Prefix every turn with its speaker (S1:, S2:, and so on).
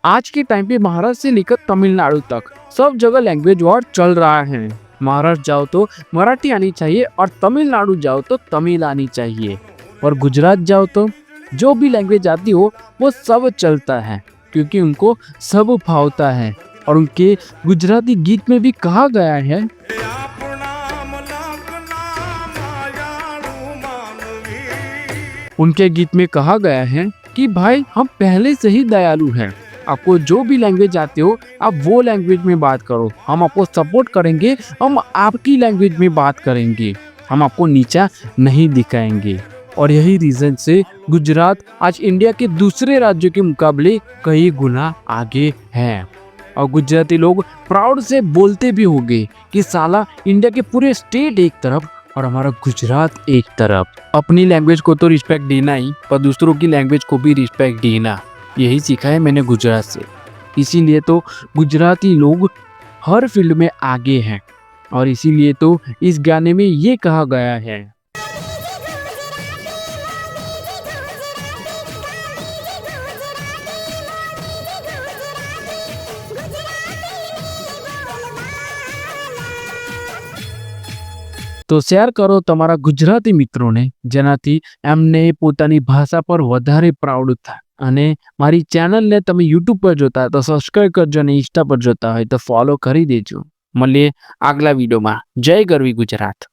S1: आज के टाइम पे महाराष्ट्र से लेकर तमिलनाडु तक सब जगह लैंग्वेज वॉर चल रहा है। महाराष्ट्र जाओ तो मराठी आनी चाहिए और तमिलनाडु जाओ तो तमिल आनी चाहिए, और गुजरात जाओ तो जो भी लैंग्वेज आती हो वो सब चलता है, क्योंकि उनको सब भावता है। और उनके गुजराती गीत में भी कहा गया है, उनके गीत में कहा गया है कि भाई हम पहले से ही दयालु हैं, आपको जो भी लैंग्वेज आते हो आप वो लैंग्वेज में बात करो, हम आपको सपोर्ट करेंगे, हम आपकी लैंग्वेज में बात करेंगे, हम आपको नीचा नहीं दिखाएंगे। और यही रीजन से गुजरात आज इंडिया के दूसरे राज्यों के मुकाबले कई गुना आगे है। और गुजराती लोग प्राउड से बोलते भी होंगे कि साला इंडिया के पूरे स्टेट एक तरफ और हमारा गुजरात एक तरफ। अपनी लैंग्वेज को तो रिस्पेक्ट देना ही, पर दूसरों की लैंग्वेज को भी रिस्पेक्ट देना, यही सीखा है मैंने गुजरात से। इसीलिए तो गुजराती लोग हर फील्ड में आगे हैं, और इसीलिए तो इस गाने में ये कहा गया है। तो શેર કરો તમારા ગુજરાતી મિત્રોને, જેનાથી એમને પોતાની ભાષા પર વધારે પ્રાઉડ થાય। અને મારી ચેનલને તમે યુટ્યુબ પર જોતા હોય તો સબસ્ક્રાઇબ કરજો, અને ઇન્સ્ટા પર જોતા હોય તો ફોલો કરી દેજો। મળીએ આગલા વિડીયોમાં। જય ગરવી ગુજરાત।